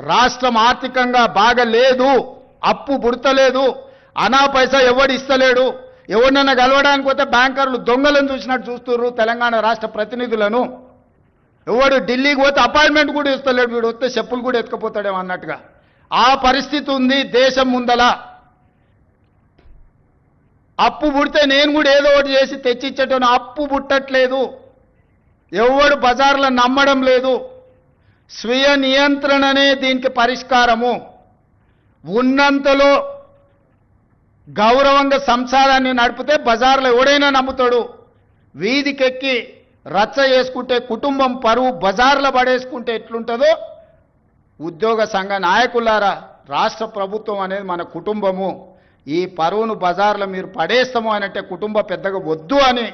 రాష్ట్రం ఆర్థికంగా బాగా లేదు, అప్పు పుడతలేదు, అనా పైసా ఎవడు ఇస్తలేడు. ఎవరినైనా కలవడానికి పోతే బ్యాంకర్లు దొంగలను చూసినట్టు చూస్తున్నారు తెలంగాణ రాష్ట్ర ప్రతినిధులను. ఎవడు ఢిల్లీకి పోతే అపాయింట్మెంట్ కూడా ఇస్తలేడు, వీడు వస్తే చెప్పులు కూడా ఎత్తుకపోతాడేమో అన్నట్టుగా ఆ పరిస్థితి ఉంది దేశం ముందల. అప్పు పుడితే నేను కూడా ఏదో ఒకటి చేసి తెచ్చిచ్చేటోను, అప్పు పుట్టట్లేదు, ఎవడు బజార్లో నమ్మడం లేదు. స్వీయ నియంత్రణనే దీనికి పరిష్కారము. ఉన్నంతలో గౌరవంగా సంసారాన్ని నడిపితే బజార్లో ఎవడైనా నమ్ముతాడు. వీధికెక్కి రచ్చ చేసుకుంటే, కుటుంబం పరువు బజార్లో పడేసుకుంటే ఎట్లుంటుందో, ఉద్యోగ సంఘ నాయకులారా, రాష్ట్ర ప్రభుత్వం అనేది మన కుటుంబము. ఈ పరువును బజార్లో మీరు పడేస్తాము అనంటే కుటుంబ పెద్దగా వద్దు అని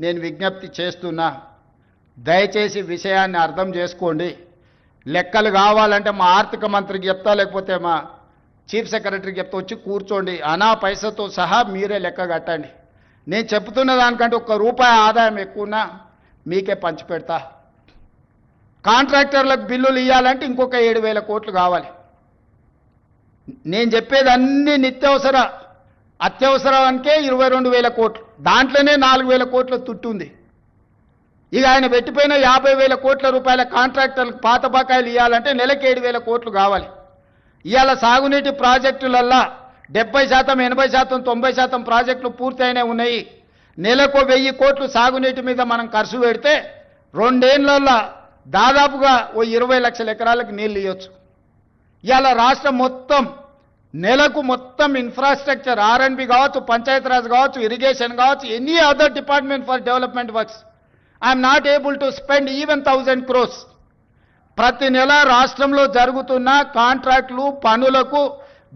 నేను విజ్ఞప్తి చేస్తున్నా. దయచేసి విషయాన్ని అర్థం చేసుకోండి. లెక్కలు కావాలంటే మా ఆర్థిక మంత్రికి చెప్తా, లేకపోతే మా చీఫ్ సెక్రటరీకి చెప్తా, వచ్చి కూర్చోండి, అనా పైసతో సహా మీరే లెక్క కట్టండి. నేను చెప్తున్న దానికంటే ₹1 ఆదాయం ఎక్కువన్నా మీకే పంచిపెడతా. కాంట్రాక్టర్లకు బిల్లులు ఇవ్వాలంటే ఇంకొక 7,000 కోట్లు కావాలి. నేను చెప్పేది అన్ని నిత్యావసర అత్యవసరానికే 22,000 కోట్లు, దాంట్లోనే 4,000 కోట్ల తుట్టుంది. ఇక ఆయన పెట్టిపోయిన 50,000 కోట్ల రూపాయల కాంట్రాక్టర్లకు పాత బకాయిలు ఇవ్వాలంటే నెలకి 7,000 కోట్లు కావాలి. ఇవాళ సాగునీటి ప్రాజెక్టులల్లా 70%, 80%, 90% ప్రాజెక్టులు పూర్తయినే ఉన్నాయి. నెలకు 1,000 కోట్లు సాగునీటి మీద మనం ఖర్చు పెడితే 2 ఏళ్లలో దాదాపుగా 20 లక్షల ఎకరాలకు నీళ్ళు ఇవ్వచ్చు. ఇవాళ రాష్ట్రం మొత్తం నెలకు మొత్తం ఇన్ఫ్రాస్ట్రక్చర్, R&B కావచ్చు, పంచాయతీరాజ్ కావచ్చు, ఇరిగేషన్ కావచ్చు, any other department for development works, I'm not able to spend even 1,000 crores. ప్రతి నెల రాష్ట్రంలో జరుగుతున్న కాంట్రాక్టులు పనులకు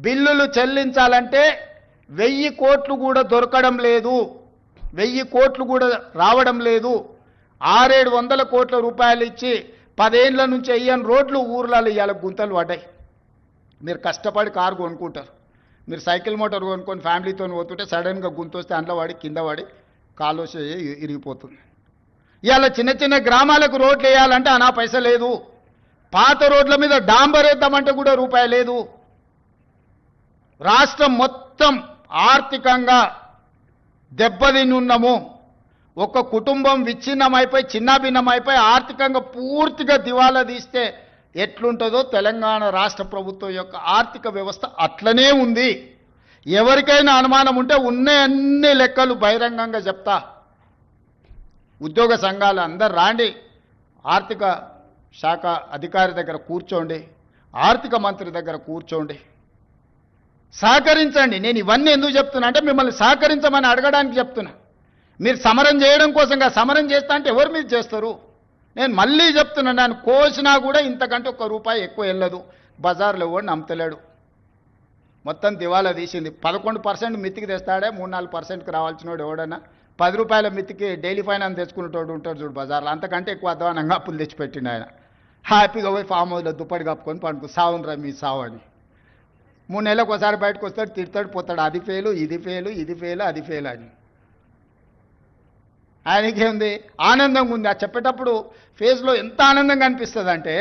బిల్లులు చెల్లించాలంటే 1,000 కోట్లు కూడా దొరకడం లేదు, 1,000 కోట్లు కూడా రావడం లేదు. 600-700 కోట్ల రూపాయలు ఇచ్చి 10 ఏళ్ల నుంచి వెయ్యని రోడ్లు ఊర్లలో ఇవాళ గుంతలు పడ్డాయి. మీరు కష్టపడి కారు కొనుక్కుంటారు, మీరు సైకిల్ మోటార్ కొనుక్కొని ఫ్యామిలీతో పోతుంటే సడన్గా గుంత వస్తే అందులో పడి కింద పడి కాలు ఇరిగిపోతుంది. ఇవాళ చిన్న చిన్న గ్రామాలకు రోడ్లు వేయాలంటే అనా పైసా లేదు. పాత రోడ్ల మీద డాంబర్ వేద్దామంటే కూడా రూపాయి లేదు. రాష్ట్రం మొత్తం ఆర్థికంగా దెబ్బతినున్నాము. ఒక కుటుంబం విచ్ఛిన్నమైపోయి చిన్నాభిన్నమైపోయి ఆర్థికంగా పూర్తిగా దివాలా తీస్తే ఎట్లుంటుందో తెలంగాణ రాష్ట్ర ప్రభుత్వం యొక్క ఆర్థిక వ్యవస్థ అట్లనే ఉంది. ఎవరికైనా అనుమానం ఉంటే ఉన్న అన్ని లెక్కలు బహిరంగంగా చెప్తా. ఉద్యోగ సంఘాలు అందరు రాండి, ఆర్థిక శాఖ అధికారి దగ్గర కూర్చోండి, ఆర్థిక మంత్రి దగ్గర కూర్చోండి, సహకరించండి. నేను ఇవన్నీ ఎందుకు చెప్తున్నా అంటే మిమ్మల్ని సహకరించమని అడగడానికి చెప్తున్నా. మీరు సమరం చేయడం కోసంగా, సమరం చేస్తా అంటే ఎవరు మీరు చేస్తారు? నేను మళ్ళీ చెప్తున్నా, నేను కోసినా కూడా ఇంతకంటే ₹1 ఎక్కువ వెళ్ళదు. బజార్లో ఎవడు నమ్మతలేడు, మొత్తం దివాలా తీసింది. 11% మితికి తెస్తాడే, 3-4%కి రావాల్సినోడు ఎవడన్నా 10 రూపాయల మితికి డైలీ ఫైనాన్స్ తెచ్చుకునేటోడు ఉంటాడు చూడు బజార్లో, అంతకంటే ఎక్కువ అధ్వానంగా అప్పులు తెచ్చిపెట్టిండు ఆయన. హ్యాపీగా పోయి ఫామ్ హౌస్లో దుప్పటి కప్పుకొని పండుకు సావునరా మీ సావు అని. 3 నెలలకు ఒకసారి బయటకు వస్తాడు, తిడతాడు, పోతాడు, అది ఫెయిలు, ఇది ఫెయిలు, ఇది ఫెయిలు, అది ఫెయిల్ అని. ఆయనకేముంది, ఆనందంగా ఉంది. ఆ చెప్పేటప్పుడు ఫేస్లో ఎంత ఆనందంగా అనిపిస్తుంది అంటే,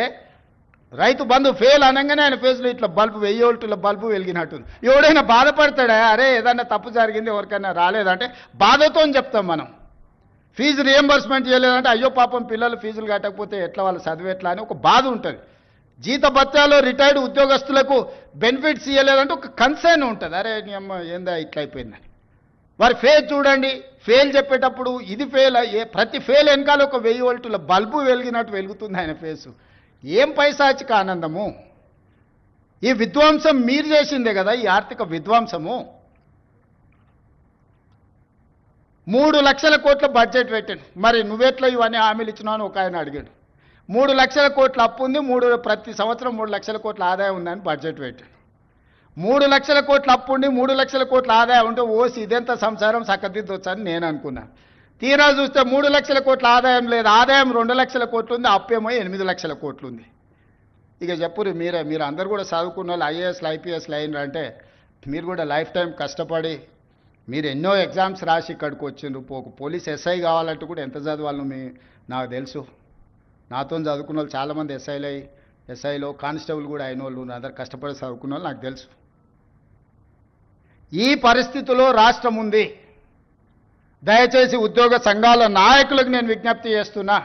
రైతు బంధు ఫెయిల్ అనగానే ఆయన ఫేస్లో ఇట్లా బల్బు 1000 వోల్టుల బల్బు వెలిగినట్టుంది. ఎవడైనా బాధపడతాడా? అరే ఏదైనా తప్పు జరిగింది, ఎవరికైనా రాలేదంటే బాధతో చెప్తాం మనం. ఫీజు రియంబర్స్మెంట్ చేయలేదంటే అయ్యో పాపం పిల్లలు ఫీజులు కట్టకపోతే ఎట్లా, వాళ్ళు చదివు ఎట్లా అని ఒక బాధ ఉంటుంది. జీత భత్యాలు రిటైర్డ్ ఉద్యోగస్తులకు బెనిఫిట్స్ ఇవ్వలేదంటే ఒక కన్సర్న్ ఉంటుంది. అరే నీ అమ్మ ఏందా ఇట్లా అయిపోయిందని. వారి ఫేస్ చూడండి, ఫెయిల్ చెప్పేటప్పుడు ఇది ఫెయిల్, ప్రతి ఫెయిల్ వెనకాల ఒక 1000 వోల్టుల బల్బు వెలిగినట్టు వెలుగుతుంది ఆయన ఫేసు. ఏం పైశాచిక ఆనందము! ఈ విధ్వంసం మీరు చేసిందే కదా, ఈ ఆర్థిక విధ్వంసము. 3 లక్షల కోట్ల బడ్జెట్ పెట్టాను, మరి నువ్వెట్లా ఇవన్నీ హామీలు ఇచ్చినావు అని ఒక ఆయన అడిగాడు. 3 లక్షల కోట్ల అప్పు ఉంది, ప్రతి సంవత్సరం 3 లక్షల కోట్ల ఆదాయం ఉందని బడ్జెట్ పెట్టాను. 3 లక్షల కోట్ల అప్పు ఉండి 3 లక్షల కోట్ల ఆదాయం ఉంటే ఓసి ఇదెంత సంసారం చక్కదిద్దొచ్చని నేను అనుకున్నా. తీరా చూస్తే 3 లక్షల కోట్ల ఆదాయం లేదు, ఆదాయం 2 లక్షల కోట్లు ఉంది, అప్పేమో 8 లక్షల కోట్లు ఉంది. ఇక చెప్పురు మీరు అందరు కూడా చదువుకున్న వాళ్ళు ఐఏఎస్లు ఐపీఎస్లు అయినరు అంటే మీరు కూడా లైఫ్ టైం కష్టపడి మీరు ఎన్నో ఎగ్జామ్స్ రాసి ఇక్కడికి వచ్చిండ్రు. పోలీస్ ఎస్ఐ కావాలంటే కూడా ఎంత చదవాలను నాకు తెలుసు. నాతో చదువుకున్న వాళ్ళు చాలామంది ఎస్ఐలు అయ్యి ఎస్ఐలో కానిస్టేబుల్ కూడా అయిన వాళ్ళు అందరు కష్టపడి చదువుకున్న వాళ్ళు నాకు తెలుసు. ఈ పరిస్థితిలో రాష్ట్రం ఉంది. దయచేసి ఉద్యోగ సంఘాల నాయకులకు నేను విజ్ఞప్తి చేస్తున్నా,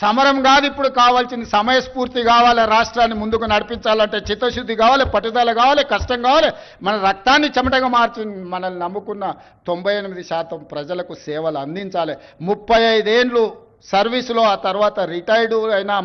సమరం కాదు ఇప్పుడు కావాల్సింది, సమయస్ఫూర్తి కావాలి. రాష్ట్రాన్ని ముందుకు నడిపించాలంటే చిత్తశుద్ధి కావాలి, పట్టుదల కావాలి, కష్టం కావాలి. మన రక్తాన్ని చెమటగా మార్చి మనల్ని నమ్ముకున్న 98% ప్రజలకు సేవలు అందించాలి. 35 ఏండ్లు సర్వీసులో ఆ తర్వాత రిటైర్డ్ అయినా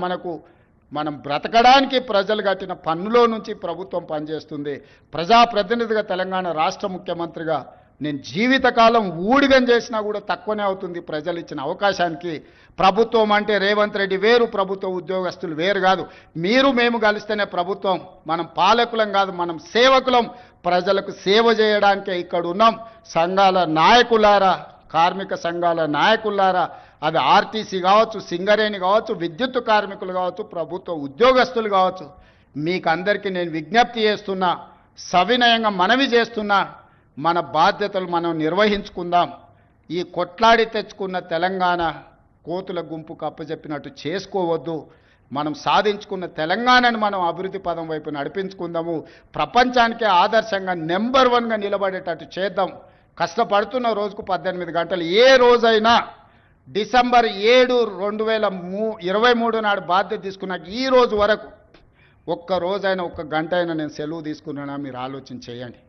మనం బ్రతకడానికి ప్రజలు కట్టిన పన్నులో నుంచి ప్రభుత్వం పనిచేస్తుంది. ప్రజాప్రతినిధిగా తెలంగాణ రాష్ట్ర ముఖ్యమంత్రిగా నేను జీవితకాలం ఊడిగం చేసినా కూడా తక్కువనే అవుతుంది ప్రజలు ఇచ్చిన అవకాశానికి. ప్రభుత్వం అంటే రేవంత్ రెడ్డి వేరు, ప్రభుత్వ ఉద్యోగస్తులు వేరు కాదు. మీరు మేము కలిస్తేనే ప్రభుత్వం. మనం పాలకులం కాదు, మనం సేవకులం. ప్రజలకు సేవ చేయడానికే ఇక్కడ ఉన్నాం. సంఘాల నాయకులారా, కార్మిక సంఘాల నాయకులారా, అది ఆర్టీసీ కావచ్చు, సింగరేణి కావచ్చు, విద్యుత్ కార్మికులు కావచ్చు, ప్రభుత్వ ఉద్యోగస్తులు కావచ్చు, మీకు అందరికీ నేను విజ్ఞప్తి చేస్తున్నా, సవినయంగా మనవి చేస్తున్నా, మన బాధ్యతలు మనం నిర్వహించుకుందాం. ఈ కొట్లాడి తెచ్చుకున్న తెలంగాణ కోతుల గుంపుకు అప్పచెప్పినట్టు చేసుకోవద్దు. మనం సాధించుకున్న తెలంగాణను మనం అభివృద్ధి పదం వైపు నడిపించుకుందాము. ప్రపంచానికే ఆదర్శంగా నెంబర్ 1గా నిలబడేటట్టు చేద్దాం. కష్టపడుతున్న రోజుకు 18 గంటలు. ఏ రోజైనా డిసెంబర్ 7, 2023 నాడు బాధ్యత తీసుకున్నాక ఈ రోజు వరకు ఒక్క రోజైనా, ఒక్క గంట అయినా నేను సెలవు తీసుకున్నానా మీరు ఆలోచన చేయండి.